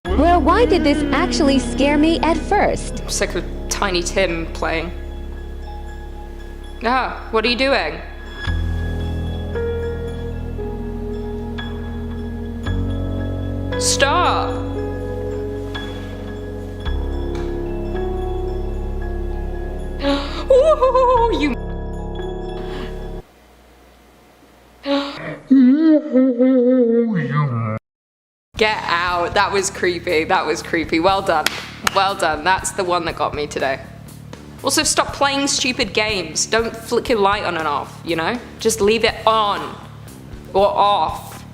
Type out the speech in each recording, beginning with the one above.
Well, why did this actually scare me at first? I'm sick of Tiny Tim playing. Ah, what are you doing? Stop! Ooh, you. Get out. That was creepy. That was creepy. Well done. Well done. That's the one that got me today. Also, stop playing stupid games. Don't flick your light on and off, you know? Just leave it on. Or off.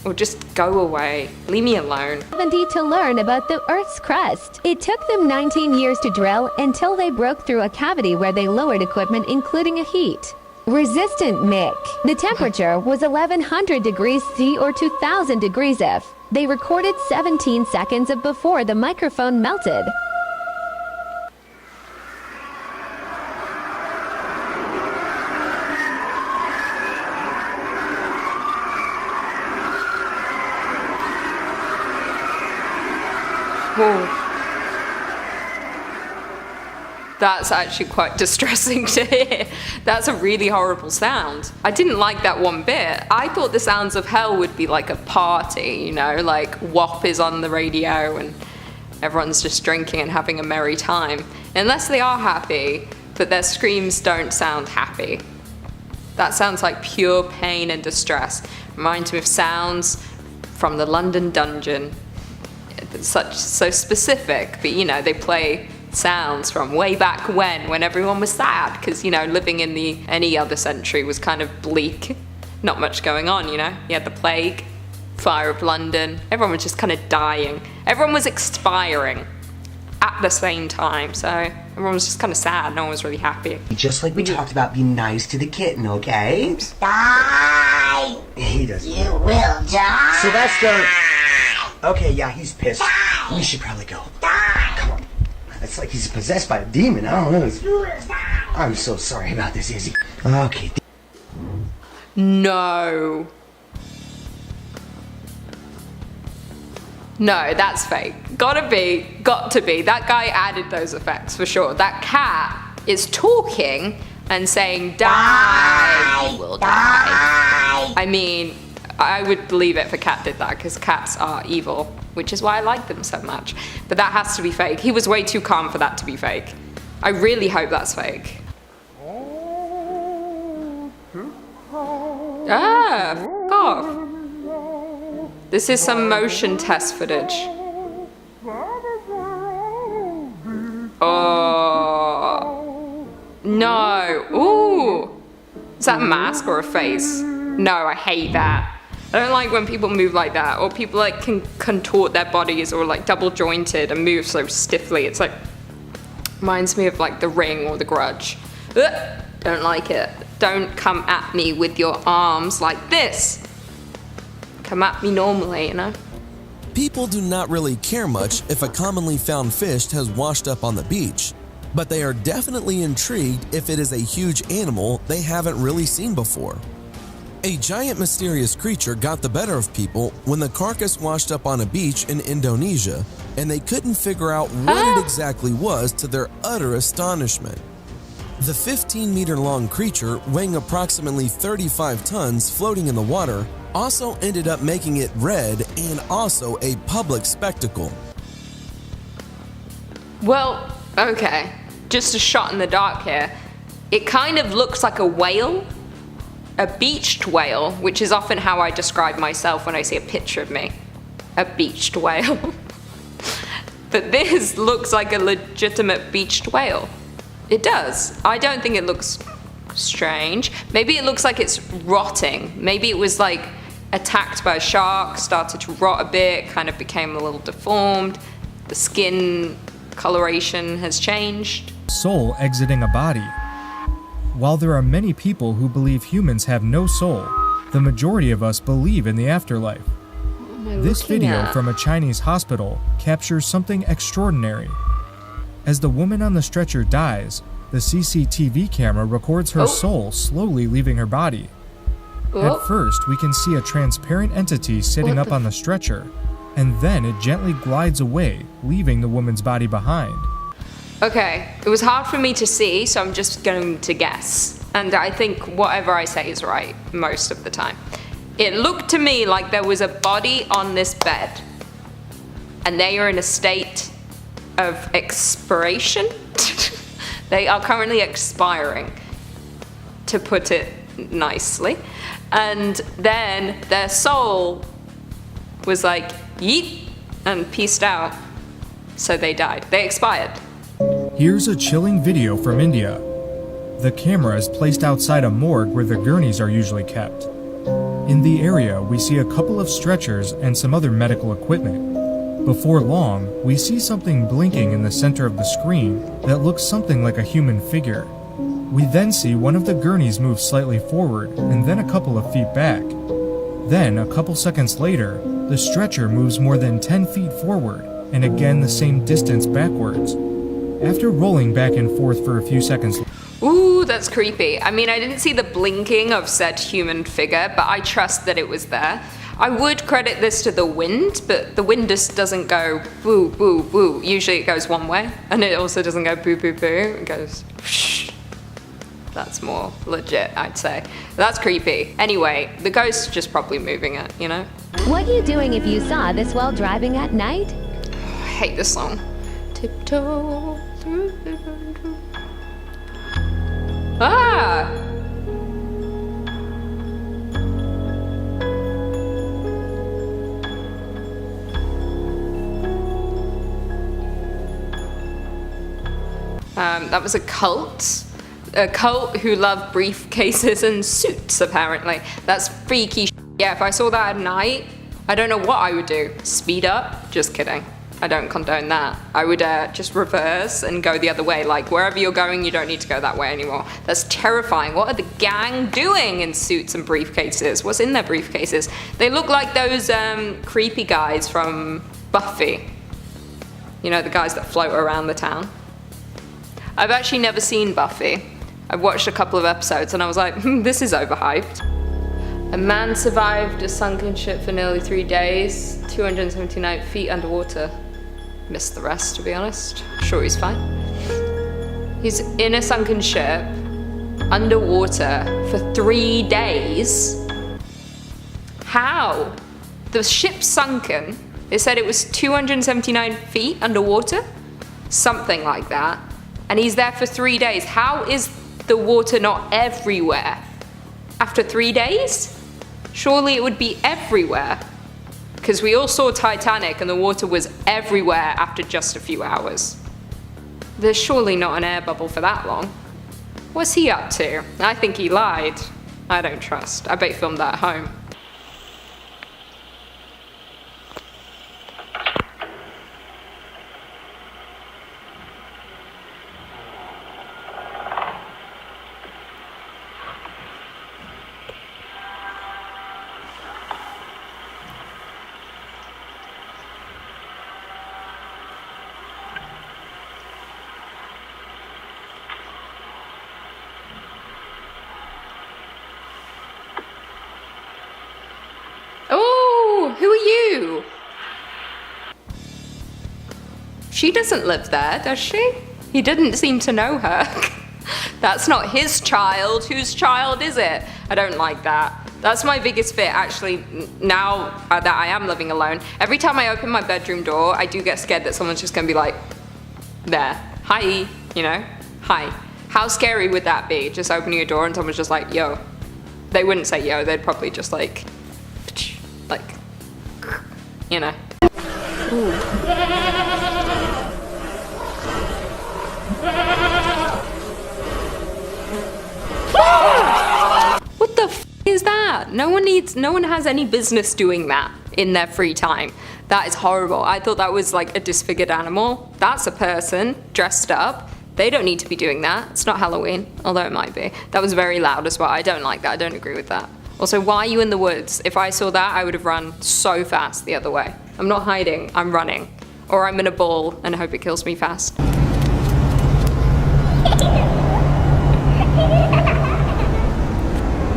Or just go away. Leave me alone. 70 to learn about the Earth's crust. It took them 19 years to drill until they broke through a cavity where they lowered equipment including a heat resistant mic. The temperature was 1100 degrees C or 2000 degrees F. They recorded 17 seconds of before the microphone melted. Whoa. That's actually quite distressing to hear. That's a really horrible sound. I didn't like that one bit. I thought the sounds of hell would be like a party, you know, like WAP is on the radio and everyone's just drinking and having a merry time. Unless they are happy, but their screams don't sound happy. That sounds like pure pain and distress. Reminds me of sounds from the London dungeon. It's so specific, but you know, they play sounds from way back when everyone was sad, because you know, living in any other century was kind of bleak, not much going on, you know. You had the plague, fire of London, everyone was just kind of dying, everyone was expiring at the same time, so everyone was just kind of sad, no one was really happy. Just like we talked about, be nice to the kitten, okay? Die! He does. You will die! So that's the... Okay, yeah, he's pissed. Die. We should probably go. Die! Come on. It's like he's possessed by a demon. I don't know. You will die! I'm so sorry about this, Izzy. Okay. No. No, that's fake. Got to be. That guy added those effects for sure. That cat is talking and saying, die, you will die. I mean, I would believe it if a cat did that, because cats are evil, which is why I like them so much. But that has to be fake. He was way too calm for that to be fake. I really hope that's fake. Ah, f*** off. This is some motion test footage. Oh. No. Ooh. Is that a mask or a face? No, I hate that. I don't like when people move like that, or people like can contort their bodies, or like double jointed and move so stiffly. It's like, reminds me of like The Ring or The Grudge. Ugh, don't like it. Don't come at me with your arms like this. Come at me normally, you know? People do not really care much if a commonly found fish has washed up on the beach, but they are definitely intrigued if it is a huge animal they haven't really seen before. A giant mysterious creature got the better of people when the carcass washed up on a beach in Indonesia, and they couldn't figure out what it exactly was, to their utter astonishment. The 15-meter-long creature, weighing approximately 35 tons floating in the water, also ended up making it red and also a public spectacle. Well, okay, just a shot in the dark here. It kind of looks like a whale. A beached whale, which is often how I describe myself when I see a picture of me. A beached whale. But this looks like a legitimate beached whale. It does. I don't think it looks strange. Maybe it looks like it's rotting. Maybe it was like attacked by a shark, started to rot a bit, kind of became a little deformed. The skin coloration has changed. Soul exiting a body. While there are many people who believe humans have no soul, the majority of us believe in the afterlife. This video from a Chinese hospital captures something extraordinary. As the woman on the stretcher dies, the CCTV camera records her soul slowly leaving her body. At first, we can see a transparent entity sitting up on the stretcher, and then it gently glides away, leaving the woman's body behind. Okay, it was hard for me to see, so I'm just going to guess. And I think whatever I say is right most of the time. It looked to me like there was a body on this bed, and they are in a state of expiration. They are currently expiring, to put it nicely. And then their soul was like, yeet, and peaced out. So they died. They expired. Here's a chilling video from India. The camera is placed outside a morgue where the gurneys are usually kept. In the area, we see a couple of stretchers and some other medical equipment. Before long, we see something blinking in the center of the screen that looks something like a human figure. We then see one of the gurneys move slightly forward and then a couple of feet back. Then, a couple seconds later, the stretcher moves more than 10 feet forward and again the same distance backwards. After rolling back and forth for a few seconds. Ooh, that's creepy. I mean, I didn't see the blinking of said human figure, but I trust that it was there. I would credit this to the wind, but the wind just doesn't go boo, boo, boo. Usually it goes one way, and it also doesn't go boo, boo, boo. It goes whoosh. That's more legit, I'd say. That's creepy. Anyway, the ghost's just probably moving it, you know? What you doing if you saw this while driving at night? I hate this song. Tiptoe through the window. Ah! That was a cult. A cult who love briefcases and suits, apparently. That's freaky shit. Yeah, if I saw that at night, I don't know what I would do. Speed up? Just kidding. I don't condone that. I would just reverse and go the other way. Like, wherever you're going, you don't need to go that way anymore. That's terrifying. What are the gang doing in suits and briefcases? What's in their briefcases? They look like those creepy guys from Buffy. You know, the guys that float around the town. I've actually never seen Buffy. I've watched a couple of episodes and I was like, this is overhyped. A man survived a sunken ship for nearly 3 days, 279 feet underwater. Missed the rest, to be honest. Sure, he's fine. He's in a sunken ship, underwater, for 3 days. How? The ship's sunken. They said it was 279 feet underwater? Something like that. And he's there for 3 days. How is the water not everywhere? After 3 days? Surely it would be everywhere. Because we all saw Titanic and the water was everywhere after just a few hours. There's surely not an air bubble for that long. What's he up to? I think he lied. I don't trust. I bet he filmed that at home. Who are you? She doesn't live there, does she? He didn't seem to know her. That's not his child. Whose child is it? I don't like that. That's my biggest fear, actually, now that I am living alone. Every time I open my bedroom door, I do get scared that someone's just gonna be like, there, hi, you know, hi. How scary would that be? Just opening your door and someone's just like, yo. They wouldn't say yo, they'd probably just like, you know. Ooh. What the f is that? No one has any business doing that in their free time. That is horrible. I thought that was like a disfigured animal. That's a person dressed up. They don't need to be doing that. It's not Halloween, although it might be. That was very loud as well. I don't like that. I don't agree with that. Also, why are you in the woods? If I saw that, I would have run so fast the other way. I'm not hiding, I'm running. Or I'm in a ball and hope it kills me fast.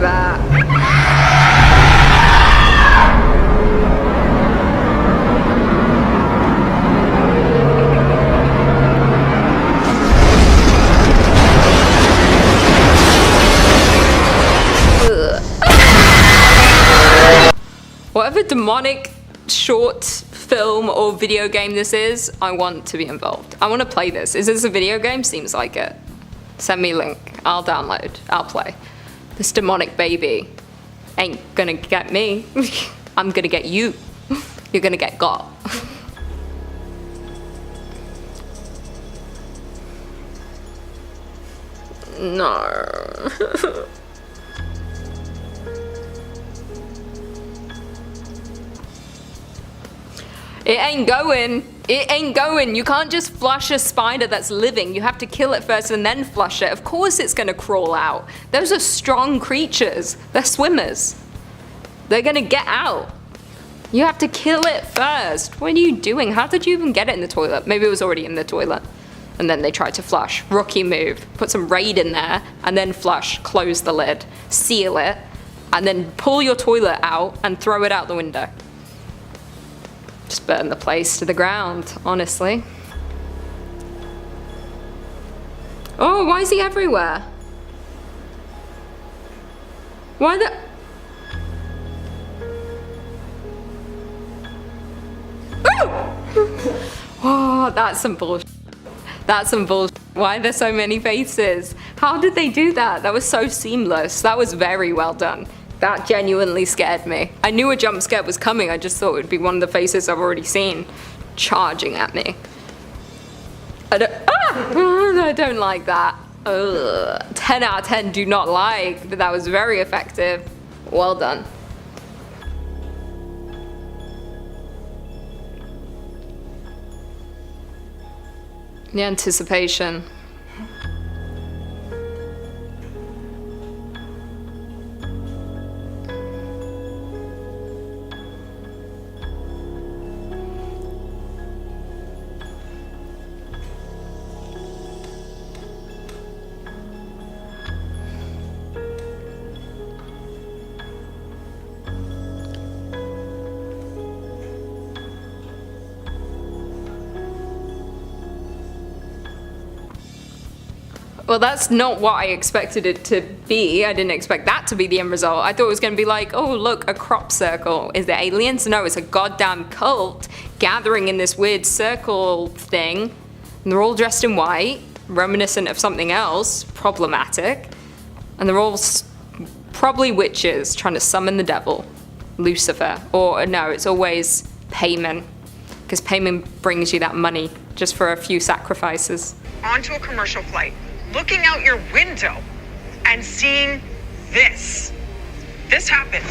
That. demonic short film or video game this is, I want to be involved. I want to play this. Is this a video game? Seems like it. Send me a link. I'll download. I'll play. This demonic baby ain't gonna get me. I'm gonna get you. You're gonna get got. No. It ain't going. It ain't going. You can't just flush a spider that's living. You have to kill it first and then flush it. Of course it's gonna crawl out. Those are strong creatures. They're swimmers. They're gonna get out. You have to kill it first. What are you doing? How did you even get it in the toilet? Maybe it was already in the toilet. And then they tried to flush. Rookie move. Put some Raid in there and then flush. Close the lid. Seal it. And then pull your toilet out and throw it out the window. Just burn the place to the ground, honestly. Oh, why is he everywhere? Why the... Oh, that's some bullshit. That's some bullshit. Why are there so many faces? How did they do that? That was so seamless. That was very well done. That genuinely scared me. I knew a jump scare was coming. I just thought it would be one of the faces I've already seen charging at me. I don't like that. Ugh. 10 out of 10 do not like, but that was very effective. Well done. The anticipation. Well, that's not what I expected it to be. I didn't expect that to be the end result. I thought it was going to be like, oh, look, a crop circle. Is there aliens? No, it's a goddamn cult gathering in this weird circle thing. And they're all dressed in white, reminiscent of something else, problematic. And they're all probably witches trying to summon the devil, Lucifer. Or no, it's always payment, because payment brings you that money just for a few sacrifices. Onto a commercial flight, looking out your window and seeing this. This happened.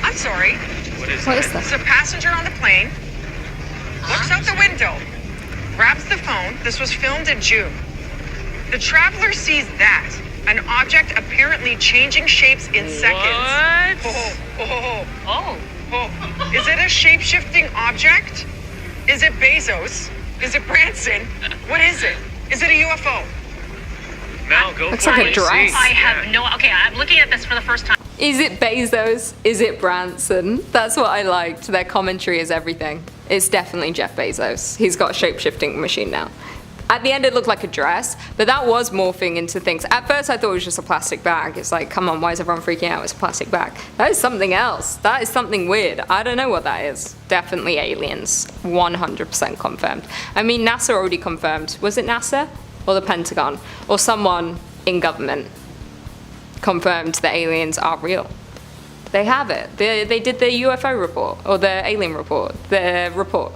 I'm sorry. What is It's that? a passenger on the plane, looks out the window, grabs the phone. This was filmed in June. The traveler sees that, an object apparently changing shapes in seconds. Oh. Is it a shape-shifting object? Is it Bezos? Is it Branson? What is it? Is it a UFO? Mel, go Looks for like it. a What do you dress. see? I have no. Okay, I'm looking at this for the first time. Is it Bezos? Is it Branson? That's what I liked. Their commentary is everything. It's definitely Jeff Bezos. He's got a shape-shifting machine now. At the end it looked like a dress, but that was morphing into things. At first I thought it was just a plastic bag. It's like, come on, why is everyone freaking out? It's a plastic bag. That is something else. That is something weird. I don't know what that is. Definitely aliens. 100% confirmed. I mean, NASA already confirmed. Was it NASA? Or the Pentagon? Or someone in government confirmed that aliens are real. They have it. They did the UFO report, or the alien report, the report.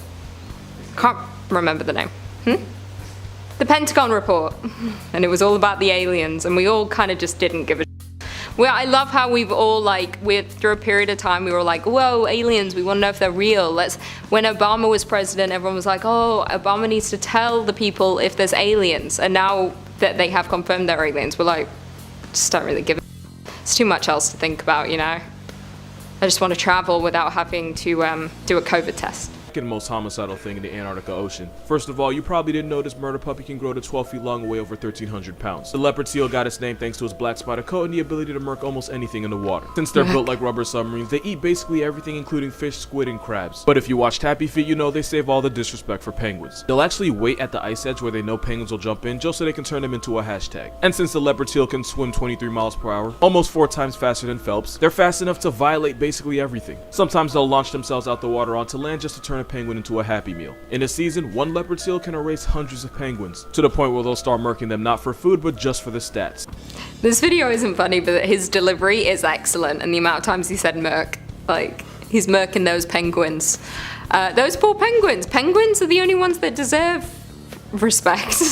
Can't remember the name. The Pentagon report. And it was all about the aliens, and we all kind of just didn't give a Well, I love how we've all through a period of time, we were like, whoa, aliens, we want to know if they're real. When Obama was president, everyone was like, oh, Obama needs to tell the people if there's aliens. And now that they have confirmed they're aliens, we're like, just don't really give a It's too much else to think about, you know? I just want to travel without having to do a COVID test. Second most homicidal thing in the Antarctica Ocean. First of all, you probably didn't know this murder puppy can grow to 12 feet long and weigh over 1,300 pounds. The leopard seal got its name thanks to its black spotted coat and the ability to murk almost anything in the water. Since they're built like rubber submarines, they eat basically everything including fish, squid, and crabs. But if you watch Tappy Feet, you know they save all the disrespect for penguins. They'll actually wait at the ice edge where they know penguins will jump in just so they can turn them into a hashtag. And since the leopard seal can swim 23 miles per hour, almost 4 times faster than Phelps, they're fast enough to violate basically everything. Sometimes they'll launch themselves out the water onto land just to turn a penguin into a Happy Meal. In a season, one leopard seal can erase hundreds of penguins, to the point where they'll start murking them not for food but just for the stats. This video isn't funny, but his delivery is excellent, and the amount of times he said murk, like, he's murking those penguins. Those poor penguins. Penguins are the only ones that deserve respect.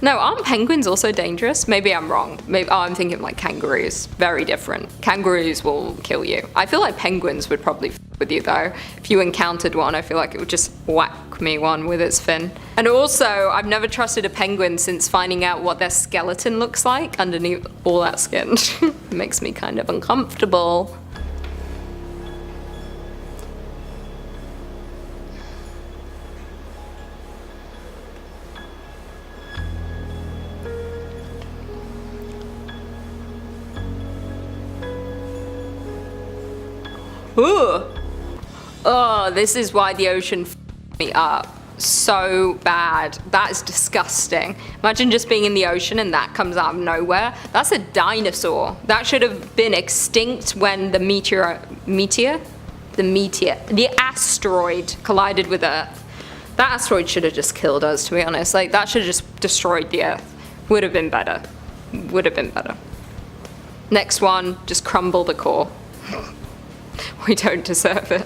No, aren't penguins also dangerous? Maybe I'm wrong. Maybe I'm thinking like kangaroos. Very different. Kangaroos will kill you. I feel like penguins would probably f with you though. If you encountered one, I feel like it would just whack me one with its fin. And also, I've never trusted a penguin since finding out what their skeleton looks like underneath all that skin. It makes me kind of uncomfortable. Ooh. Oh, this is why the ocean f***ed me up so bad. That is disgusting. Imagine just being in the ocean and that comes out of nowhere. That's a dinosaur. That should have been extinct when the asteroid collided with Earth. That asteroid should have just killed us, to be honest. Like, that should have just destroyed the Earth. Would have been better. Would have been better. Next one, just crumble the core. We don't deserve it.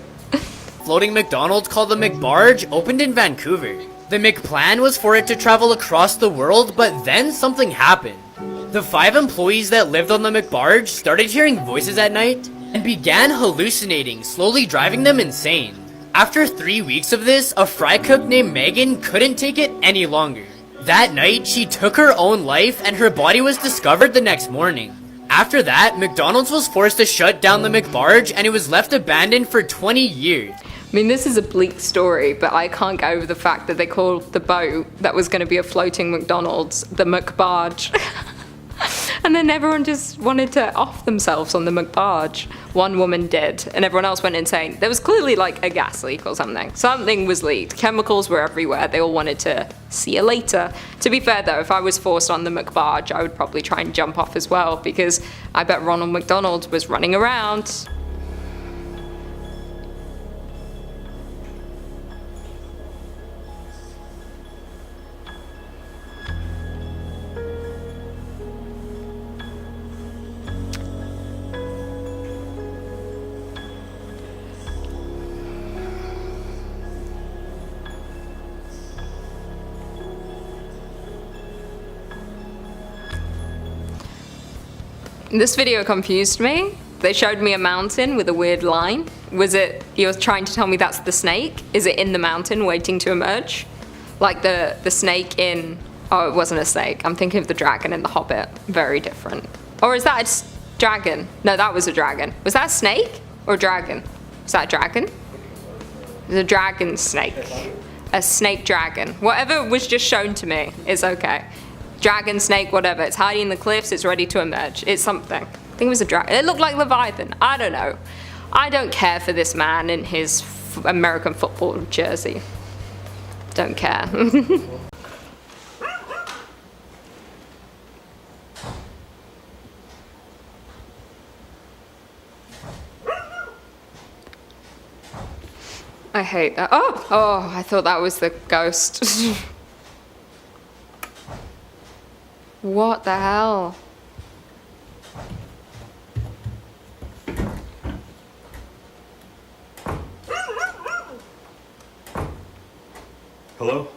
Floating McDonald's called the McBarge opened in Vancouver. The McPlan was for it to travel across the world, but then something happened. The 5 employees that lived on the McBarge started hearing voices at night and began hallucinating, slowly driving them insane. After 3 weeks of this, a fry cook named Megan couldn't take it any longer. That night, she took her own life and her body was discovered the next morning. After that, McDonald's was forced to shut down the McBarge and it was left abandoned for 20 years. I mean, this is a bleak story, but I can't get over the fact that they called the boat that was going to be a floating McDonald's the McBarge. And then everyone just wanted to off themselves on the McBarge. One woman did, and everyone else went insane. There was clearly like a gas leak or something. Something was leaked. Chemicals were everywhere. They all wanted to see you later. To be fair though, if I was forced on the McBarge, I would probably try and jump off as well, because I bet Ronald McDonald was running around. This video confused me. They showed me a mountain with a weird line. Was it, you're trying to tell me that's the snake? Is it in the mountain waiting to emerge? Like the snake in, oh, it wasn't a snake. I'm thinking of the dragon in The Hobbit. Very different. Or is that a dragon? No, that was a dragon. Was that a snake or a dragon? Was that a dragon? It was a dragon snake. A snake dragon. Whatever was just shown to me is okay. Dragon, snake, whatever. It's hiding in the cliffs. It's ready to emerge. It's something. I think it was a dragon. It looked like Leviathan. I don't know. I don't care for this man in his American football jersey. Don't care. I hate that. Oh, I thought that was the ghost. What the hell? Hello?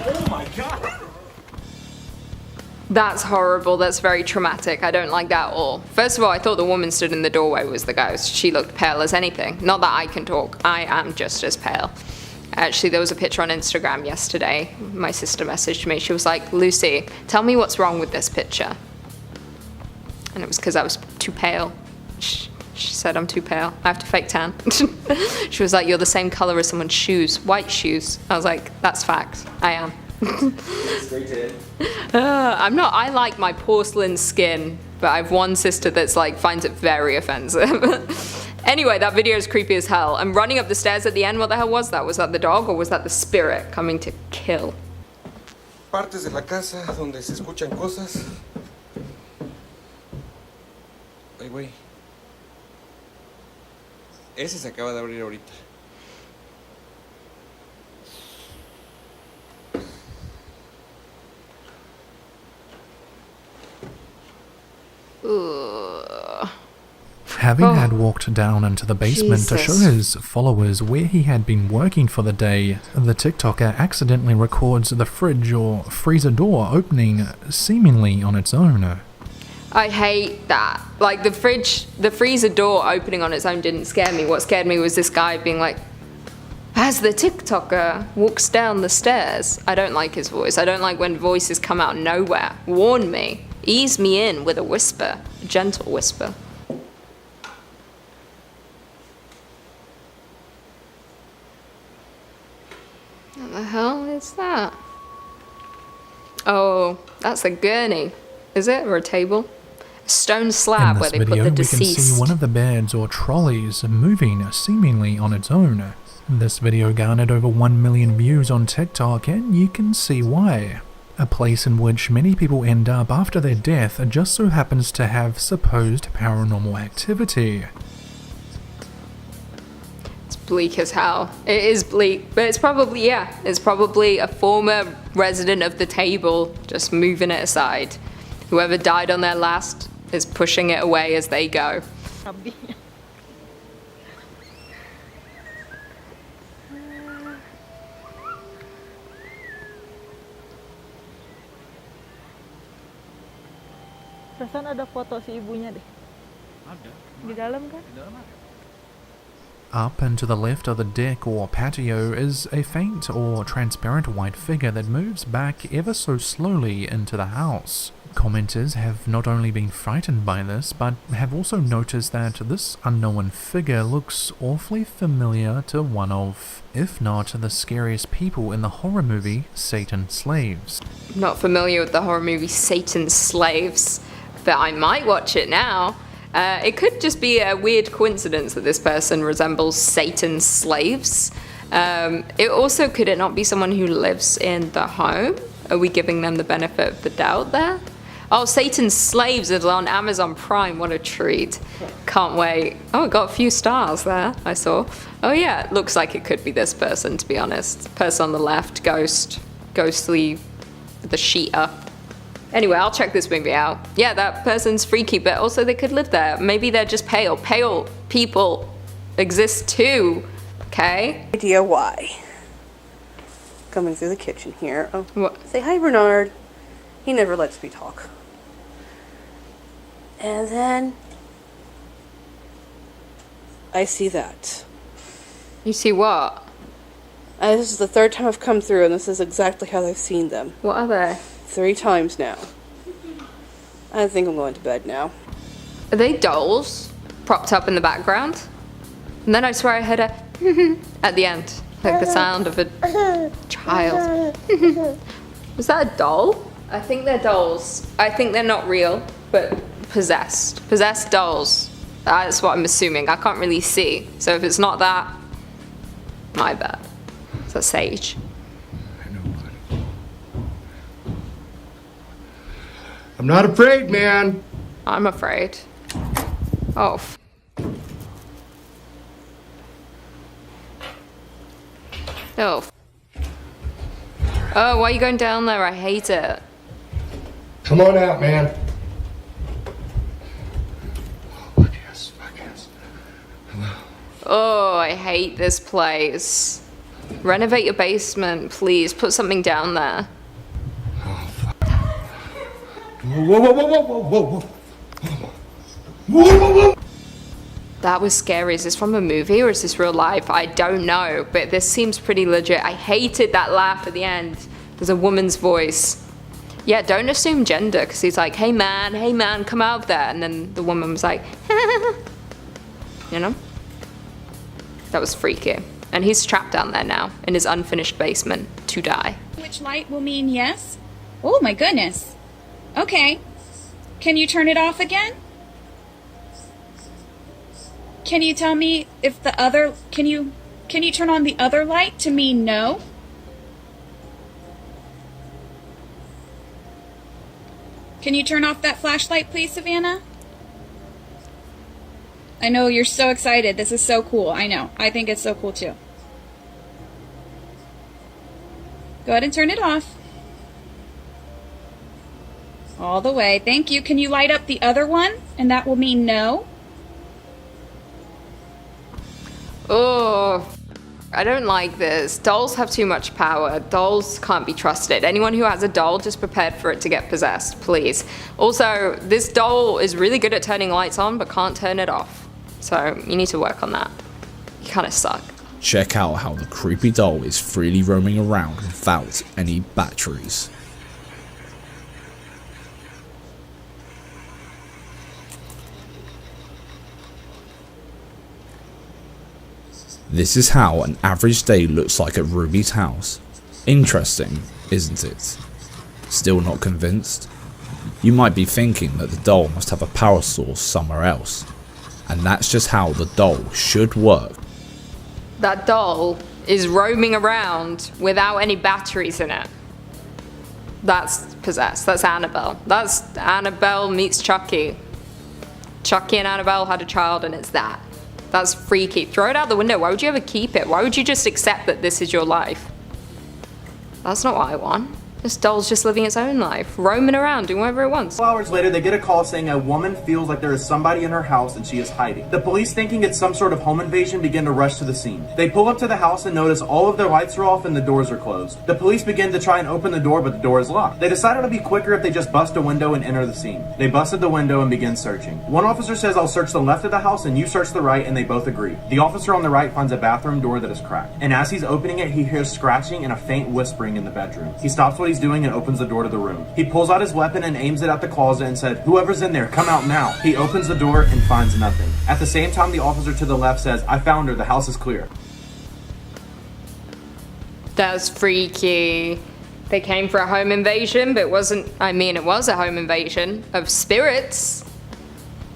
Oh my god! That's horrible. That's very traumatic. I don't like that at all. First of all, I thought the woman stood in the doorway was the ghost. She looked pale as anything. Not that I can talk. I am just as pale. Actually, there was a picture on Instagram yesterday. My sister messaged me. She was like, Lucy, tell me what's wrong with this picture. And it was because I was too pale. She said I'm too pale. I have to fake tan. She was like, you're the same color as someone's shoes. White shoes. I was like, that's fact. I am. I'm not. I like my porcelain skin, but I have one sister that's like finds it very offensive. Anyway, that video is creepy as hell. I'm running up the stairs at the end. What the hell was that? Was that the dog or was that the spirit coming to kill? Partes de la casa donde se escuchan cosas. Ay, güey. Ese se acaba de abrir ahorita. Having had walked down into the basement to show his followers where he had been working for the day, the TikToker accidentally records the fridge or freezer door opening seemingly on its own. I hate that. Like the freezer door opening on its own didn't scare me. What scared me was this guy being like, as the TikToker walks down the stairs. I don't like his voice. I don't like when voices come out of nowhere. Warn me. Ease me in with a whisper. A gentle whisper. What the hell is that? Oh, that's a gurney. Is it? Or a table? A stone slab where they put the deceased. We can see one of the beds or trolleys moving seemingly on its own. This video garnered over 1 million views on TikTok, and you can see why. A place in which many people end up after their death just so happens to have supposed paranormal activity. Bleak as hell. It is bleak, but it's probably, yeah, it's probably a former resident of the table just moving it aside. Whoever died on their last is pushing it away as they go. Perasaan ada foto si ibunya deh. Ada. Di dalam kan? Di dalam ada. Up and to the left of the deck or patio is a faint or transparent white figure that moves back ever so slowly into the house. Commenters have not only been frightened by this, but have also noticed that this unknown figure looks awfully familiar to one of, if not the scariest people in the horror movie Satan's Slaves. I'm not familiar with the horror movie Satan's Slaves, but I might watch it now. It could just be a weird coincidence that this person resembles Satan's slaves. Could it not be someone who lives in the home? Are we giving them the benefit of the doubt there? Oh, Satan's Slaves is on Amazon Prime. What a treat. Can't wait. Oh, it got a few stars there, I saw. Oh yeah, it looks like it could be this person, to be honest. Person on the left, ghostly, the sheet up. Anyway, I'll check this movie out. Yeah, that person's freaky, but also they could live there. Maybe they're just pale. Pale people exist too, okay? Idea why. Coming through the kitchen here. Oh, what? Say hi, Bernard. He never lets me talk. And then I see that. You see what? This is the third time I've come through, and this is exactly how I've seen them. What are they? 3 times now. I think I'm going to bed now. Are they dolls propped up in the background? And then I swear I heard a at the end, like the sound of a child. Was that a doll? I think they're dolls. I think they're not real, but possessed. Possessed dolls. That's what I'm assuming. I can't really see. So if it's not that, my bad. It's a sage. I'm not afraid, man. I'm afraid. Oh. Oh. Oh, why are you going down there? I hate it. Come on out, man. Oh, I hate this place. Renovate your basement, please. Put something down there. Whoa, whoa, whoa, whoa, whoa, whoa, whoa. Whoa, whoa, whoa. That was scary. Is this from a movie or is this real life? I don't know, but this seems pretty legit. I hated that laugh at the end. There's a woman's voice. Yeah, don't assume gender, because he's like, hey man, come out there. And then the woman was like, you know? That was freaky. And he's trapped down there now, in his unfinished basement, to die. Which light will mean yes? Oh my goodness. Okay. Can you turn it off again? Can you tell me if the other... Can you turn on the other light to mean no? Can you turn off that flashlight, please, Savannah? I know you're so excited. This is so cool. I know. I think it's so cool, too. Go ahead and turn it off. All the way. Thank you. Can you light up the other one? And that will mean no. Oh, I don't like this. Dolls have too much power. Dolls can't be trusted. Anyone who has a doll, just prepared for it to get possessed, please. Also, this doll is really good at turning lights on, but can't turn it off. So you need to work on that. You kind of suck. Check out how the creepy doll is freely roaming around without any batteries. This is how an average day looks like at Ruby's house. Interesting, isn't it? Still not convinced? You might be thinking that the doll must have a power source somewhere else. And that's just how the doll should work. That doll is roaming around without any batteries in it. That's possessed. That's Annabelle. That's Annabelle meets Chucky. Chucky and Annabelle had a child, and it's that. That's freaky. Throw it out the window. Why would you ever keep it? Why would you just accept that this is your life? That's not what I want. This doll's just living its own life, roaming around, doing whatever it wants. 2 hours later, they get a call saying a woman feels like there is somebody in her house and she is hiding. The police, thinking it's some sort of home invasion, begin to rush to the scene. They pull up to the house and notice all of their lights are off and the doors are closed. The police begin to try and open the door, but the door is locked. They decide it'll be quicker if they just bust a window and enter the scene. They busted the window and begin searching. One officer says, I'll search the left of the house and you search the right, and they both agree. The officer on the right finds a bathroom door that is cracked. And as he's opening it, he hears scratching and a faint whispering in the bedroom. He stops what he's doing and opens the door to the room. He pulls out his weapon and aims it at the closet and said, whoever's in there, come out now. He opens the door and finds nothing. At the same time, the officer to the left says, I found her, the house is clear. That's freaky. They came for a home invasion, but it wasn't, it was a home invasion of spirits.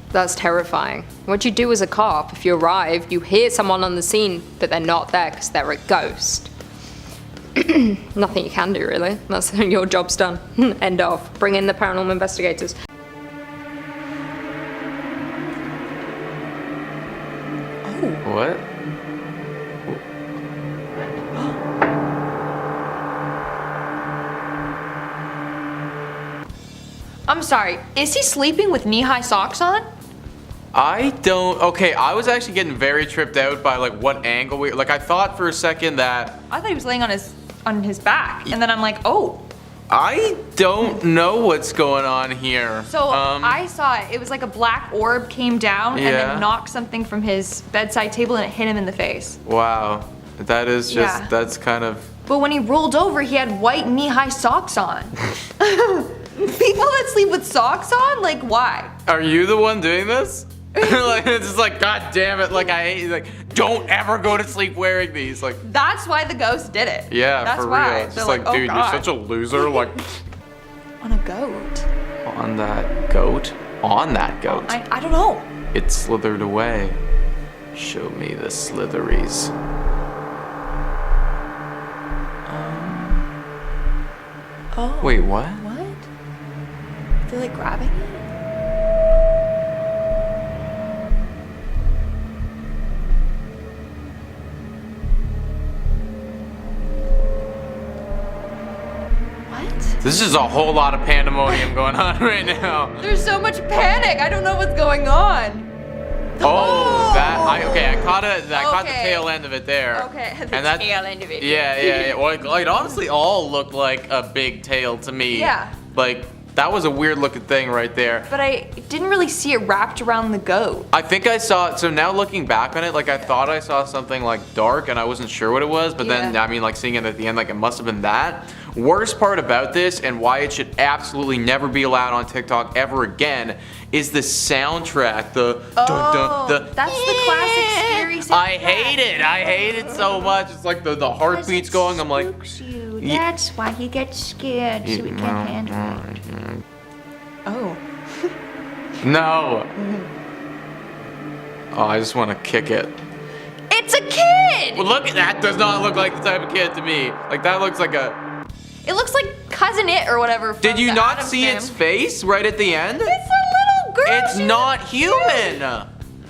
That's terrifying. What you do as a cop, if you arrive, you hear someone on the scene, but they're not there because they're a ghost. Nothing you can do, really. That's your job's done. End of. Bring in the paranormal investigators. What? I'm sorry, is he sleeping with knee-high socks on? I don't. Okay, I was actually getting very tripped out by like what angle we. Like I thought for a second that. I thought he was laying on his back, and then I'm like, oh. I don't know what's going on here. So I saw it. It was like a black orb came down and then knocked something from his bedside table and it hit him in the face. Wow, that is just that's kind of. But when he rolled over, he had white knee-high socks on. People that sleep with socks on, like why? Are you the one doing this? Like it's just like, God damn it! Like I hate. Like don't ever go to sleep wearing these. Like that's why the ghost did it. Yeah, that's for why. real. It's just like, dude, you're such a loser. Like on a goat. On that goat. On that goat. I don't know. It slithered away. Show me the slitheries. Oh. Wait, what? What? They're like grabbing it? This is a whole lot of pandemonium going on right now. There's so much panic. I don't know what's going on. Oh, I caught it. I caught the tail end of it there. Okay, the and that, tail end of it. Yeah. Well, it honestly all looked like a big tail to me. Yeah. Like that was a weird looking thing right there. But I didn't really see it wrapped around the goat. I think I saw it. So now looking back on it, like I thought I saw something like dark, and I wasn't sure what it was. But then, I mean, like seeing it at the end, like it must have been that. Worst part about this, and why it should absolutely never be allowed on TikTok ever again, is the soundtrack. That's the classic scary soundtrack. I hate it. I hate it so much. It's like the heartbeats going. I'm like, That's why he gets scared, so he can't handle it. Oh. No. Oh, I just want to kick it. It's a kid! Well, look, that does not look like the type of kid to me. Like, that looks like a... It looks like Cousin It or whatever. Did you not see its face right at the end? It's a little girl. It's not human.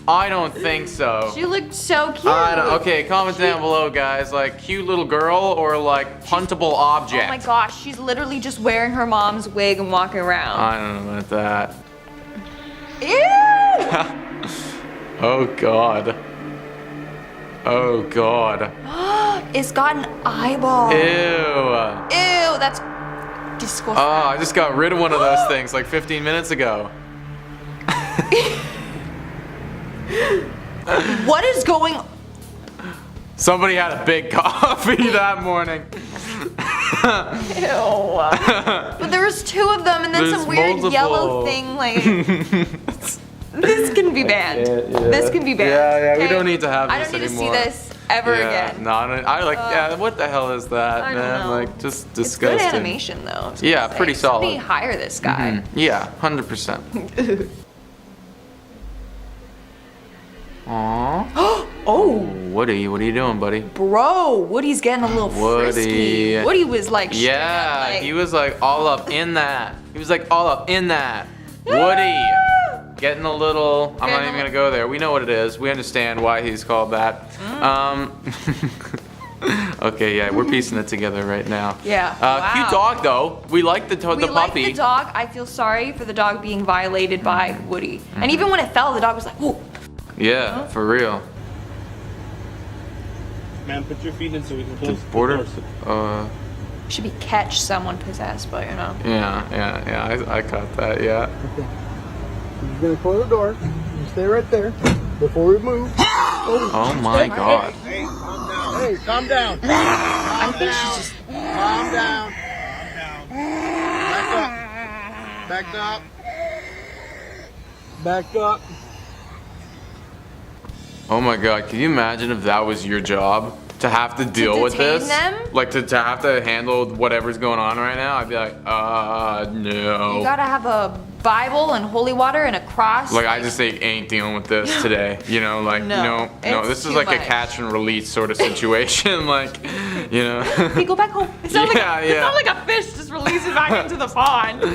I don't think so. She looked so cute. Okay, comment down below, guys. Like, cute little girl or like puntable object? Oh my gosh, she's literally just wearing her mom's wig and walking around. I don't know about that. Ew! Oh god. Oh god. It's got an eyeball. Ew. Ew, that's disgusting. Oh, I just got rid of one of those things like 15 minutes ago. What is going on? Somebody had a big coffee that morning. Ew. But there was 2 of them and then There's some weird multiple. yellow thing like... This can be banned. This can be banned. Yeah, we okay? don't need to have I this don't need anymore. to see this ever again. No, I like, yeah, what the hell is that, I don't man? know. Like, just It's disgusting. good animation though. Yeah, pretty solid. Somebody hire this guy. Yeah, 100%. Aww. Oh! Woody, what are you doing, buddy? Bro, Woody's getting a little frisky. Woody was like, yeah, like, he was like all up in that. He was like all up in that. Woody, getting a little, I'm not even gonna go there. We know what it is. We understand why he's called that. Okay, yeah, we're piecing it together right now. Yeah. Wow. Cute dog though. We like the puppy. We like the dog. I feel sorry for the dog being violated by Woody. And even when it fell, the dog was like, whoa. Yeah, for real. Man, put your feet in so we can close the Border? doors. Should be catch someone possessed, but you know. Yeah, I caught that, yeah. Okay. You're gonna close the door. You stay right there before we move. Oh my god. Hey, calm down. Hey, calm down. I think she's just... Calm down. Back up. Back up. Back up. Oh my god, can you imagine if that was your job? To have to deal with detain this? them? Like to have to handle whatever's going on right now? I'd be like, no. You gotta have a Bible and holy water and a cross. Like I just ain't dealing with this today. You know, like No, no, it's this is too like much. a catch and release sort of situation. Like, you know. Hey, go back home. It's not, Yeah, like, a, yeah. it's not like a fish just releases back into the pond. Go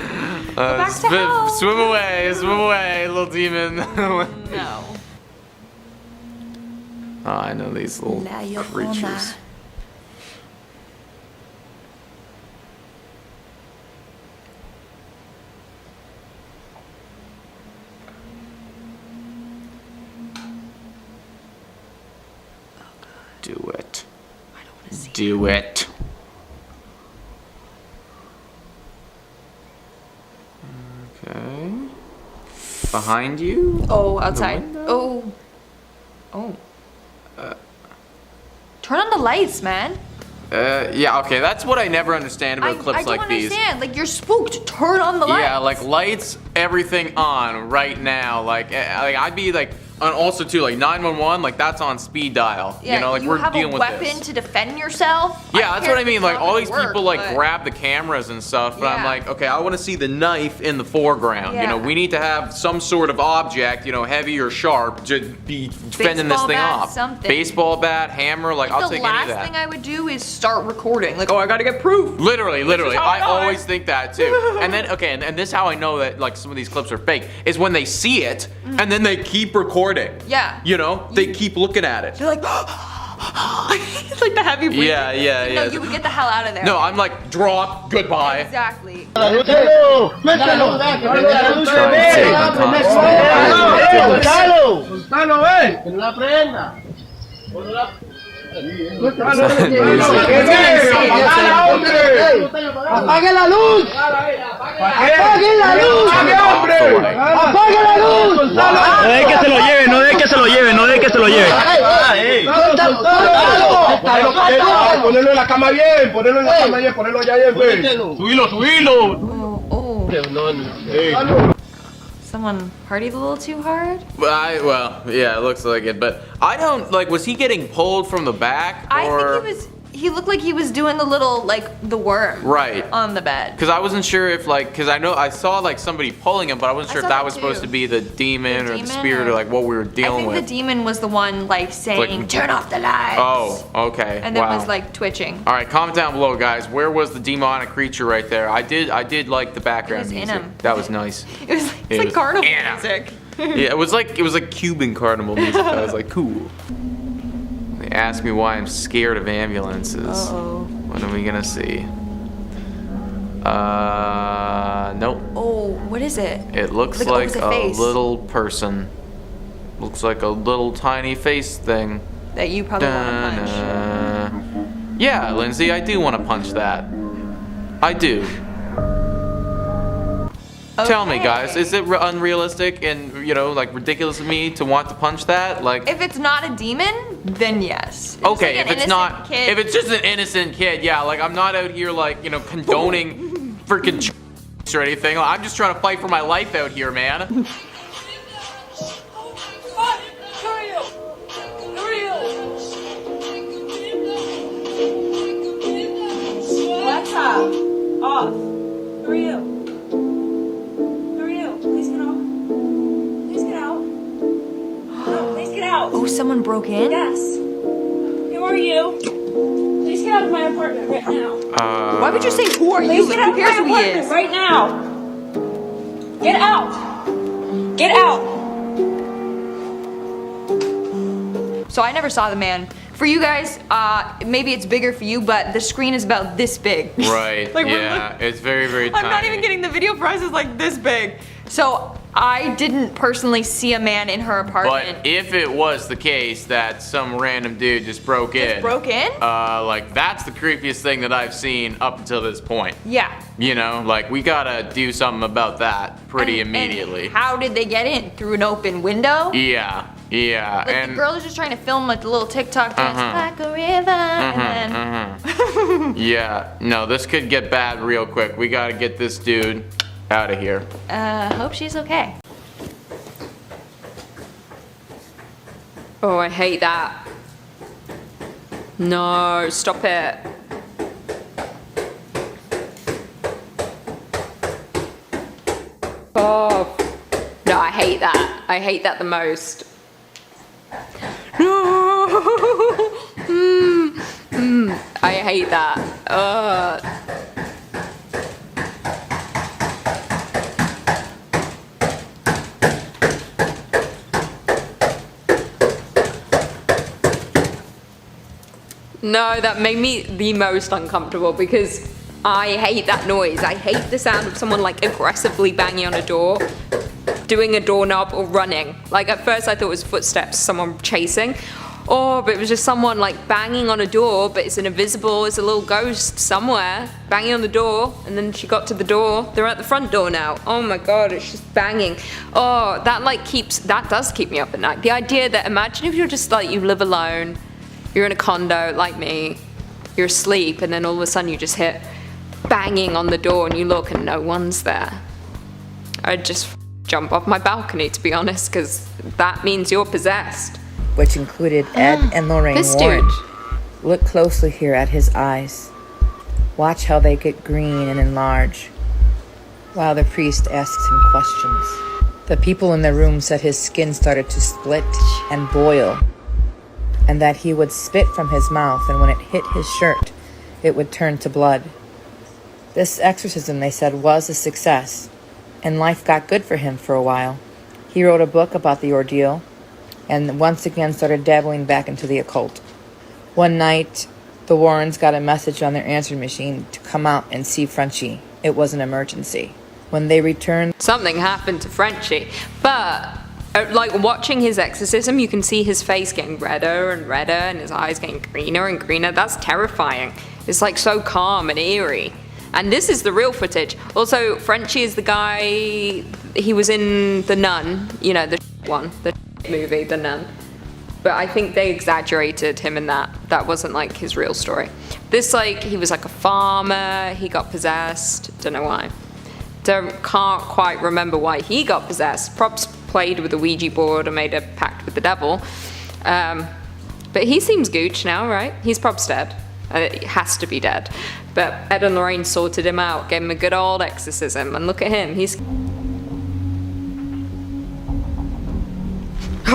back to hell. Swim away, little demon. No. Oh, I know these little creatures. Do it. I don't want to see Do it. Okay. Behind you? Oh, outside. Oh. Oh. Turn on the lights, man. Yeah, okay, that's what I never understand about clips like these. I don't understand. Like, you're spooked. Turn on the lights. Yeah, like lights, everything on right now. Like I'd be like, and also too, like 911, like that's on speed dial. Yeah, you know, like we're dealing with you have a weapon to defend yourself. Yeah, that's what I mean. Like all these work, people like but- grab the cameras and stuff, but I'm Yeah. like, okay, I want to see the knife in the foreground. You know, Yeah. we need to have some sort of object, you know, heavy or sharp, to be fending this Baseball thing bat, off. something. Baseball bat, hammer, like I'll the take any of last that. thing I would do is start recording. Like, oh, I gotta get proof. Literally, how I I know always it. think that too. And then, okay, and this is how I know that like some of these clips are fake, is when they see it, and then they keep recording. Yeah. You know, they keep looking at it. You're like, it's like the heavy breathing. Yeah, yeah, No, yeah. you would get the hell out of there. No, I'm like, drop, goodbye. Exactly. ¡Mételo! ¡Mételo! ¡Soltalo! ¡Soltalo, ven! ¡Que no la prenda! ¡Apague la luz! ¡Apague la luz! ¡Apague la luz! No deje que se lo lleve, no deje que se lo lleve, no deje que se lo lleve. ¡Suéltalo! Ponerlo en la cama bien, ponerlo en la cama bien, ponerlo allá bien. Subilo, subilo. Someone partied a little too hard? Well, yeah, it looks like it, but I don't, like, was he getting pulled from the back? I think he looked like he was doing the little, like, the worm. Right. On the bed. Because I wasn't sure if, like, because I saw, like, somebody pulling him, but I wasn't sure if that was supposed to be the demon or the spirit or, like, what we were dealing with. I think the demon was the one, like, saying, turn off the lights. Oh, okay. And then was, like, twitching. All right, comment down below, guys. Where was the demonic creature right there? I did like the background music. in him. That was nice. It's like carnival music. Yeah, it was like Cuban carnival music. I was like, cool. They asked me why I'm scared of ambulances. Uh-oh. What are we gonna see? Nope. Oh, what is it? It looks like a little person. Looks like a little tiny face thing. That you probably want to punch. Yeah, Lindsay, I do want to punch that. I do. Tell me, guys, is it unrealistic and, you know, like ridiculous of me to want to punch that? Like, if it's not a demon, then yes. Okay, if it's not, if it's just an innocent kid, yeah, like I'm not out here like, you know, condoning freaking or anything. I'm just trying to fight for my life out here, man. What's up? Off. Who are you? Please get out. Please get out. No, please get out. Oh, someone broke in? Yes. Who are you? Please get out of my apartment right now. Why would you say who are you? Please get out of my apartment right now. Get out. Get out. So I never saw the man. For you guys, maybe it's bigger for you, but the screen is about this big. Right. Like, yeah, it's very, very tiny. I'm not even kidding. The video price is like this big. So I didn't personally see a man in her apartment. But if it was the case that some random dude just broke in. Like that's the creepiest thing that I've seen up until this point. Yeah. You know, like we gotta do something about that pretty immediately. And how did they get in? Through an open window? Yeah. Yeah. Like and the girl is just trying to film like the little TikTok dance like a river, and then yeah. No, this could get bad real quick. We gotta get this dude out of here. Hope she's okay. Oh, I hate that. No, stop it. Oh. No, I hate that. I hate that the most. No. I hate that. No, that made me the most uncomfortable because I hate that noise. I hate the sound of someone like aggressively banging on a door, doing a doorknob or running. Like at first I thought it was footsteps, someone chasing. But it was just someone like banging on a door, but it's it's a little ghost somewhere banging on the door. And then she got to the door, they're at the front door now. Oh my God, it's just banging. Oh, that does keep me up at night. The idea that, imagine if you're just like, you live alone, you're in a condo like me, you're asleep, and then all of a sudden you just hear banging on the door and you look and no one's there. I'd just jump off my balcony, to be honest, because that means you're possessed. Which included Ed and Lorraine this Warren. dude. Look closely here at his eyes. Watch how they get green and enlarge, while the priest asks him questions. The people in the room said his skin started to split and boil, and that he would spit from his mouth, and when it hit his shirt, it would turn to blood. This exorcism, they said, was a success, and life got good for him for a while. He wrote a book about the ordeal, and once again started dabbling back into the occult. One night, the Warrens got a message on their answering machine to come out and see Frenchie. It was an emergency. When they returned, something happened to Frenchie, but like watching his exorcism, you can see his face getting redder and redder and his eyes getting greener and greener. That's terrifying. It's like so calm and eerie. And this is the real footage. Also, Frenchie is the guy, he was in The Nun, you know, the one, the movie, The Nun. But I think they exaggerated him in that. That wasn't like his real story. This, like, he was like a farmer, he got possessed, don't know why. Can't quite remember why he got possessed. Props played with a Ouija board and made a pact with the devil. But he seems gooch now, right? He's props dead. He has to be dead. But Ed and Lorraine sorted him out, gave him a good old exorcism, and look at him, he's...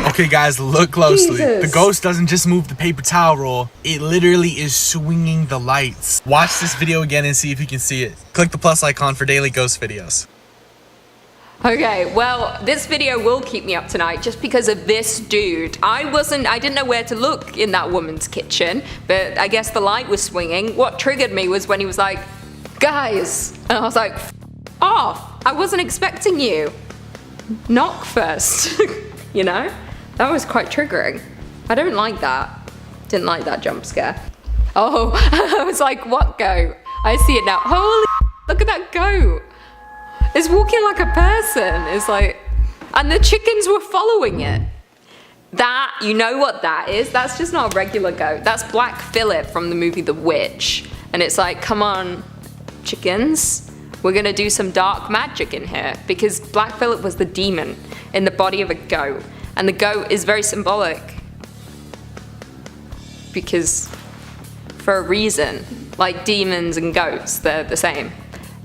Okay guys, look closely. Jesus. The ghost doesn't just move the paper towel roll, it literally is swinging the lights. Watch this video again and see if you can see it. Click the plus icon for daily ghost videos. Okay, well, this video will keep me up tonight just because of this dude. I didn't know where to look in that woman's kitchen, but I guess the light was swinging. What triggered me was when he was like, guys, and I was like, off, I wasn't expecting you. Knock first, you know? That was quite triggering. I don't like that. Didn't like that jump scare. Oh, I was like, what goat? I see it now. Holy, look at that goat. It's walking like a person. It's like, and the chickens were following it. That, you know what that is? That's just not a regular goat. That's Black Phillip from the movie The Witch. And it's like, come on, chickens. We're gonna do some dark magic in here. Because Black Phillip was the demon in the body of a goat. And the goat is very symbolic. Because, for a reason, like demons and goats, they're the same.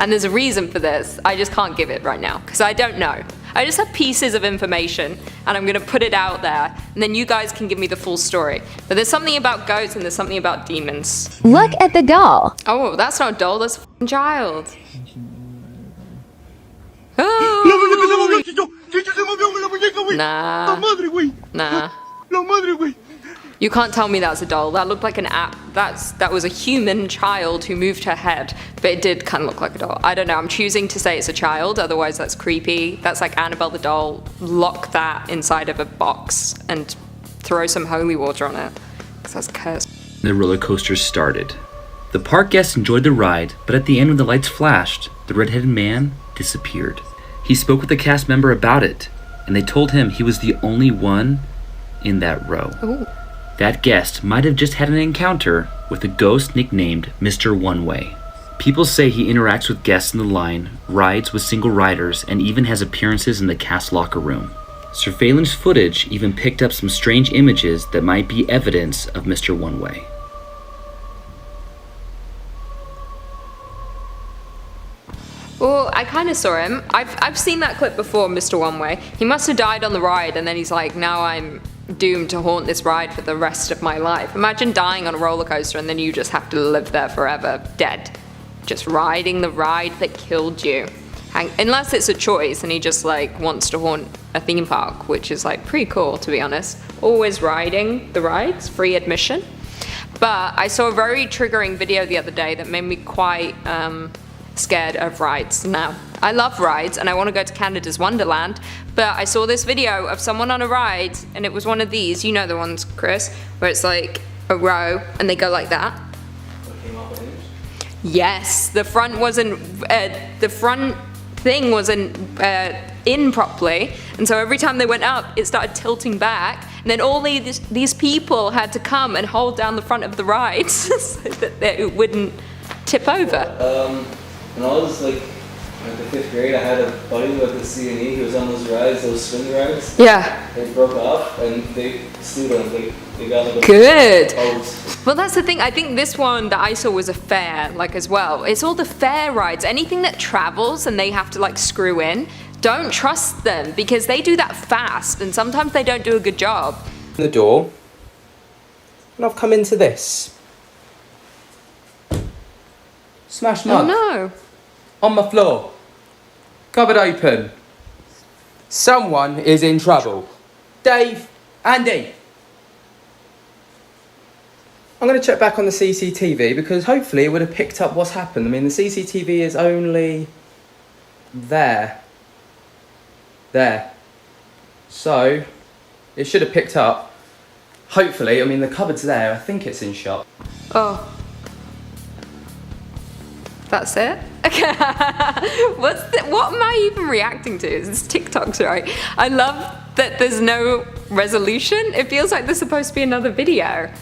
And there's a reason for this. I just can't give it right now, because I don't know. I just have pieces of information, and I'm gonna put it out there, and then you guys can give me the full story. But there's something about goats, and there's something about demons. Look at the doll. Oh, that's not a doll, that's a f***ing child. Oh. Nah. You can't tell me that's a doll. That looked like an app. That was a human child who moved her head, but it did kind of look like a doll. I don't know. I'm choosing to say it's a child. Otherwise, that's creepy. That's like Annabelle the doll. Lock that inside of a box and throw some holy water on it, because that's cursed. The roller coaster started. The park guests enjoyed the ride, but at the end when the lights flashed, the red-headed man disappeared. He spoke with a cast member about it, and they told him he was the only one in that row. Ooh. That guest might have just had an encounter with a ghost nicknamed Mr. One Way. People say he interacts with guests in the line, rides with single riders, and even has appearances in the cast locker room. Surveillance footage even picked up some strange images that might be evidence of Mr. One Way. Well, I kind of saw him. I've seen that clip before, Mr. One Way. He must have died on the ride, and then he's like, now I'm doomed to haunt this ride for the rest of my life. Imagine dying on a roller coaster and then you just have to live there forever, dead. Just riding the ride that killed you. Unless it's a choice and he just like wants to haunt a theme park, which is like pretty cool, to be honest. Always riding the rides, free admission. But I saw a very triggering video the other day that made me quite scared of rides. Now, I love rides and I want to go to Canada's Wonderland, but I saw this video of someone on a ride and it was one of these, you know the ones, Chris, where it's like a row and they go like that. Yes, the front wasn't, the front thing wasn't in properly, and so every time they went up, it started tilting back, and then all these people had to come and hold down the front of the ride so that it wouldn't tip over. When I was like the 5th grade, I had a buddy with the C&E who was on those rides, those swing rides. Yeah. They broke off and they sued him. They got like a good. Post. Well, that's the thing. I think this one that I saw was a fair, like as well. It's all the fair rides. Anything that travels and they have to like screw in, don't trust them because they do that fast and sometimes they don't do a good job. The door, and I've come into this. Smashed mug. Oh no. On my floor. Cupboard open. Someone is in trouble. Dave, Andy. I'm going to check back on the CCTV because hopefully it would have picked up what's happened. I mean, the CCTV is only there. There. So, it should have picked up. Hopefully, I mean, the cupboard's there. I think it's in shot. Oh. That's it? Okay. What am I even reacting to? It's TikToks, right? I love that there's no resolution. It feels like there's supposed to be another video.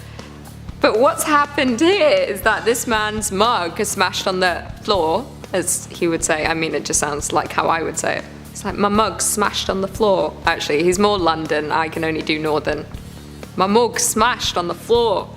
But what's happened here is that this man's mug is smashed on the floor, as he would say. I mean, it just sounds like how I would say it. It's like, my mug's smashed on the floor. Actually, he's more London. I can only do Northern. My mug's smashed on the floor.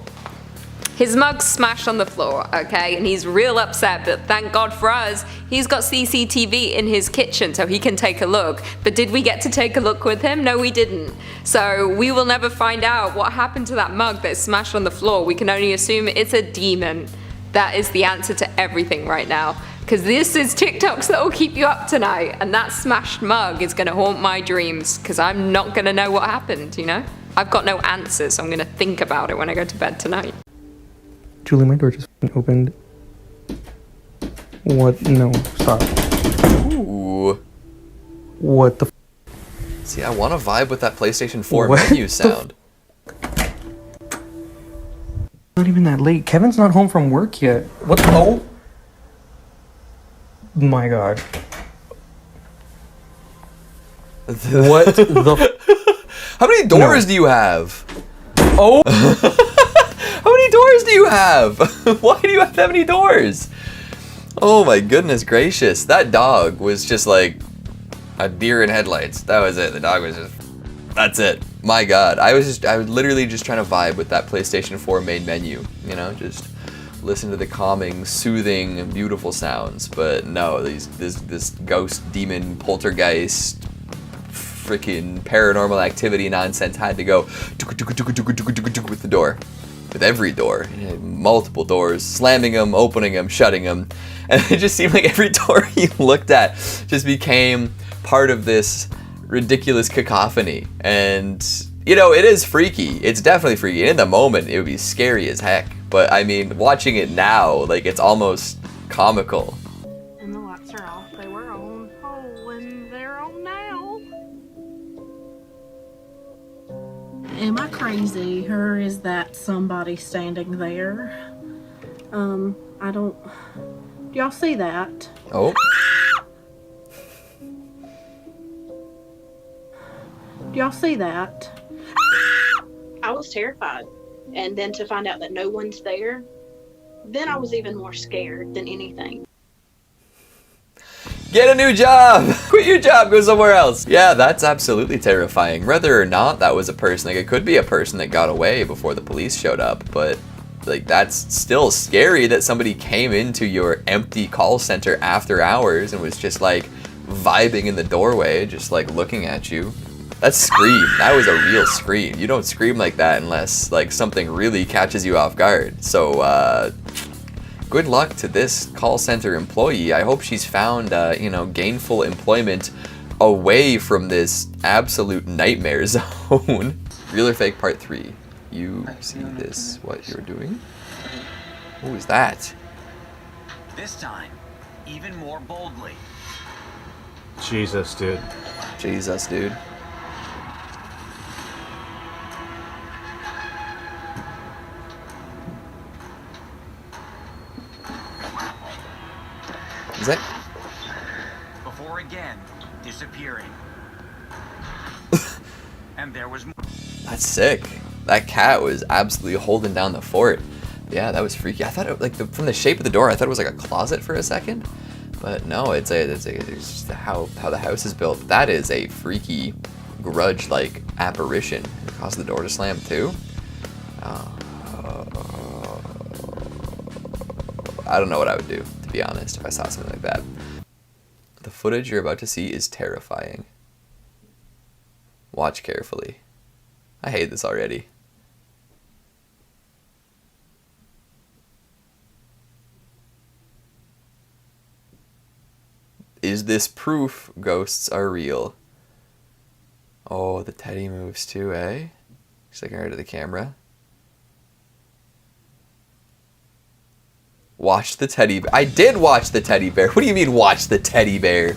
His mug's smashed on the floor, okay? And he's real upset, but thank God for us, he's got CCTV in his kitchen so he can take a look. But did we get to take a look with him? No, we didn't. So we will never find out what happened to that mug that's smashed on the floor. We can only assume it's a demon. That is the answer to everything right now. Because this is TikToks that will keep you up tonight. And that smashed mug is going to haunt my dreams. Because I'm not going to know what happened, you know? I've got no answers, so I'm going to think about it when I go to bed tonight. Julie, my door just opened. What? No, stop. Ooh. What the See, I want to vibe with that PlayStation 4 What menu the sound. Not even that late. Kevin's not home from work yet. What the? Oh my god. What the? How many doors do you have? Oh. How many doors do you have? Why do you have that many doors? Oh my goodness gracious. That dog was just like a deer in headlights. That was it. The dog was just, that's it. My god. I was literally just trying to vibe with that PlayStation 4 main menu. You know, just listen to the calming, soothing, beautiful sounds. But no, this ghost, demon, poltergeist, freaking paranormal activity nonsense had to go with the door. With every door, multiple doors, slamming them, opening them, shutting them. And it just seemed like every door he looked at just became part of this ridiculous cacophony. And, you know, it is freaky. It's definitely freaky. In the moment, it would be scary as heck. But, I mean, watching it now, like, it's almost comical. And the lights are off. They were on. Oh, and they're on now. Am I crazy, or is that somebody standing there? I don't... Do y'all see that? Oh. Do y'all see that? I was terrified. And then to find out that no one's there, then I was even more scared than anything. Get a new job! Quit your job, go somewhere else! Yeah, that's absolutely terrifying. Whether or not that was a person, like it could be a person that got away before the police showed up, but like that's still scary that somebody came into your empty call center after hours and was just like vibing in the doorway, just like looking at you. That scream, that was a real scream. You don't scream like that unless like something really catches you off guard. So, good luck to this call center employee. I hope she's found, you know, gainful employment away from this absolute nightmare zone. Real or fake part 3. You see this, what you're doing? Who is that? This time, even more boldly. Jesus, dude. Jesus, dude. Is that? Before again disappearing. And there was more. That's sick. That cat was absolutely holding down the fort. Yeah, that was freaky. I thought it, like from the shape of the door, I thought it was like a closet for a second, but no, it's just how the house is built. That is a freaky, grudge-like apparition. It caused the door to slam too. I don't know what I would do, to be honest, if I saw something like that. The footage you're about to see is terrifying. Watch carefully. I hate this already. Is this proof ghosts are real? Oh, the teddy moves too, eh? She's looking right at the camera. Watch the teddy bear. I did watch the teddy bear. What do you mean watch the teddy bear?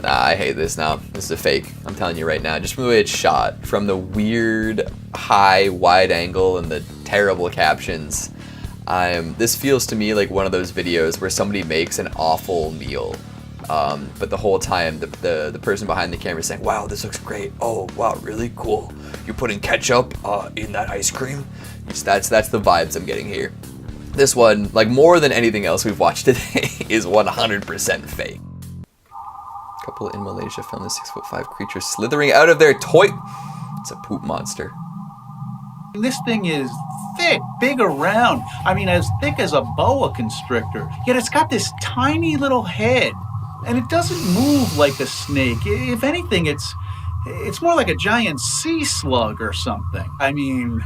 Nah, I hate this now. This is a fake. I'm telling you right now. Just from the way it's shot. From the weird, high, wide angle and the terrible captions. This feels to me like one of those videos where somebody makes an awful meal. But the whole time, the person behind the camera is saying, "Wow, this looks great. Oh, wow, really cool. You're putting ketchup in that ice cream." That's the vibes I'm getting here. This one, like more than anything else we've watched today, is 100% fake. Couple in Malaysia filmed a 6'5" creature slithering out of their toy. It's a poop monster. This thing is thick, big around. I mean, as thick as a boa constrictor. Yet it's got this tiny little head. And it doesn't move like a snake. If anything, it's more like a giant sea slug or something. I mean,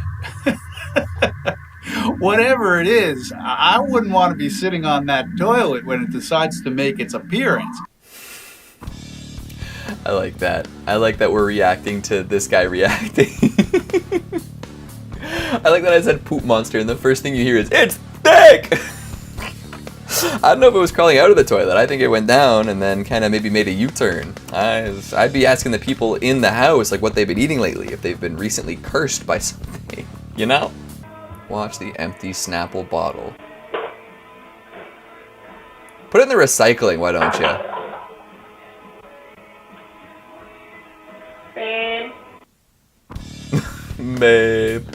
whatever it is, I wouldn't want to be sitting on that toilet when it decides to make its appearance. I like that. I like that we're reacting to this guy reacting. I like that I said poop monster and the first thing you hear is, "It's thick!" I don't know if it was crawling out of the toilet. I think it went down and then kind of maybe made a U-turn. I'd be asking the people in the house like what they've been eating lately, if they've been recently cursed by something, you know? Watch the empty Snapple bottle. Put it in the recycling, why don't you? Babe.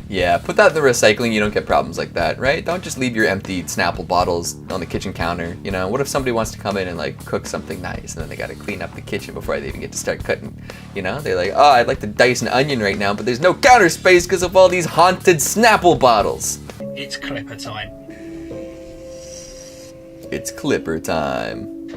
Yeah, put that in the recycling, you don't get problems like that, right? Don't just leave your empty Snapple bottles on the kitchen counter, you know? What if somebody wants to come in and like cook something nice and then they gotta clean up the kitchen before they even get to start cutting, you know? They're like, "Oh, I'd like to dice an onion right now, but there's no counter space because of all these haunted Snapple bottles." It's clipper time. It's clipper time.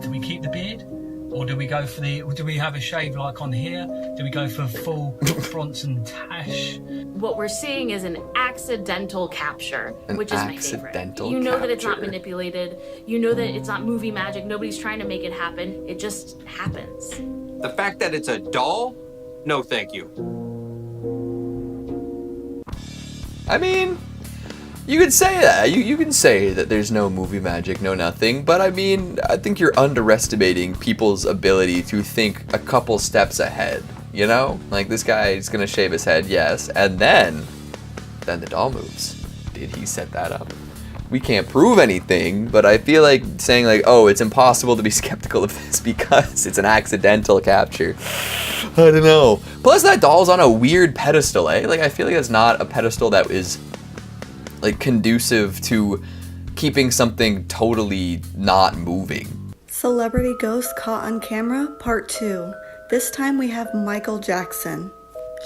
Do we keep the beard? Or do we go for do we have a shave like on here? Do we go for full Bronson tash? What we're seeing is an accidental capture, which is my favorite. You know that it's not manipulated. You know that it's not movie magic. Nobody's trying to make it happen. It just happens. The fact that it's a doll? No, thank you. I mean, you could say that. You can say that there's no movie magic, no nothing. But I mean, I think you're underestimating people's ability to think a couple steps ahead. You know? Like, this guy is gonna shave his head, yes. And then the doll moves. Did he set that up? We can't prove anything, but I feel like saying like, "Oh, it's impossible to be skeptical of this because it's an accidental capture." I don't know. Plus, that doll's on a weird pedestal, eh? Like, I feel like it's not a pedestal that is like conducive to keeping something totally not moving. Celebrity Ghost Caught on Camera, Part 2. This time we have Michael Jackson.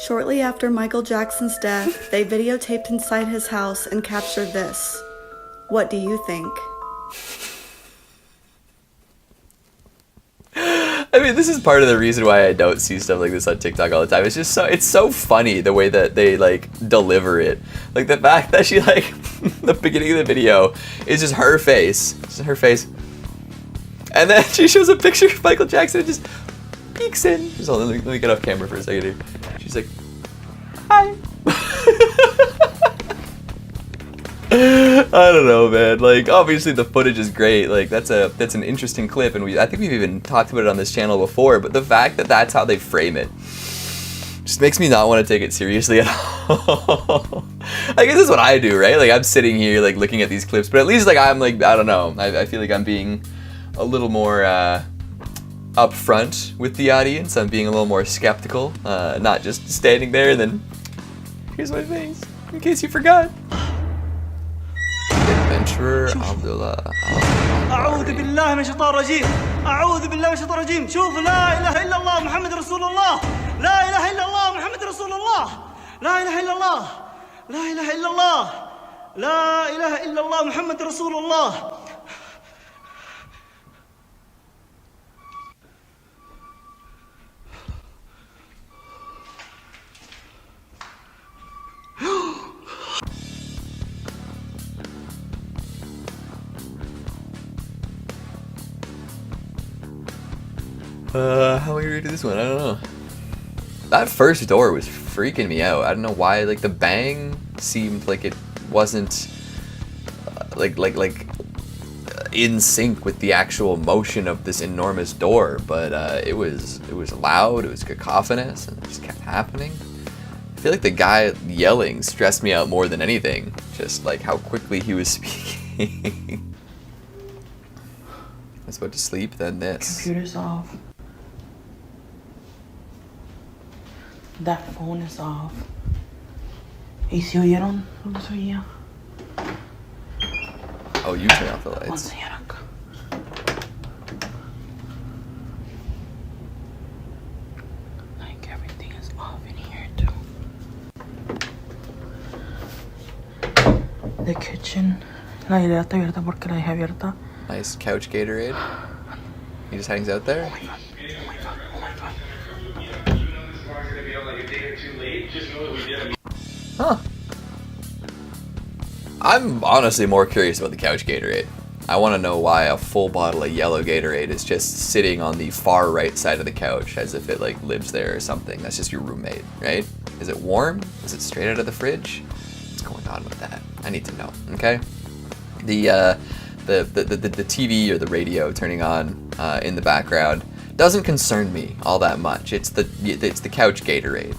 Shortly after Michael Jackson's death, they videotaped inside his house and captured this. What do you think? I mean, this is part of the reason why I don't see stuff like this on TikTok all the time. It's just it's so funny the way that they like deliver it. Like the fact that she like the beginning of the video is just her face, and then she shows a picture of Michael Jackson and just peeks in. Just hold on, let me get off camera for a second here. She's like, "Hi." I don't know, man. Like, obviously the footage is great. Like, that's an interesting clip, and I think we've even talked about it on this channel before. But the fact that that's how they frame it just makes me not want to take it seriously at all. I guess that's what I do, right? Like, I'm sitting here like looking at these clips, but at least like I'm like, I don't know. I feel like I'm being a little more upfront with the audience. I'm being a little more skeptical, not just standing there and then here's my face in case you forgot. Adventurer Abdullah. أعوذ بالله من الشيطان الرجيم. أعوذ بالله من الشيطان الرجيم. شوف لا إله إلا الله محمد رسول الله. لا إله إلا الله محمد رسول الله. لا إله إلا الله. لا إله إلا الله. لا إله إلا الله محمد رسول الله. How are we gonna do this one? I don't know. That first door was freaking me out. I don't know why. Like the bang seemed like it wasn't like in sync with the actual motion of this enormous door. But it was loud. It was cacophonous, and it just kept happening. I feel like the guy yelling stressed me out more than anything. Just like how quickly he was speaking. was about to sleep, then this. Computer's off. That phone is off. ¿Y si oyeron? ¿No se oía? Oh, you turn off the lights. Vamos a enseñar acá. Like everything is off in here too. The kitchen. La idea está abierta porque la dejé abierta. Nice couch Gatorade. He just hangs out there. Huh. I'm honestly more curious about the couch Gatorade. I want to know why a full bottle of yellow Gatorade is just sitting on the far right side of the couch as if it like lives there or something. That's just your roommate, right? Is it warm? Is it straight out of the fridge? What's going on with that? I need to know, okay? The TV or the radio turning on in the background doesn't concern me all that much. It's the couch Gatorade.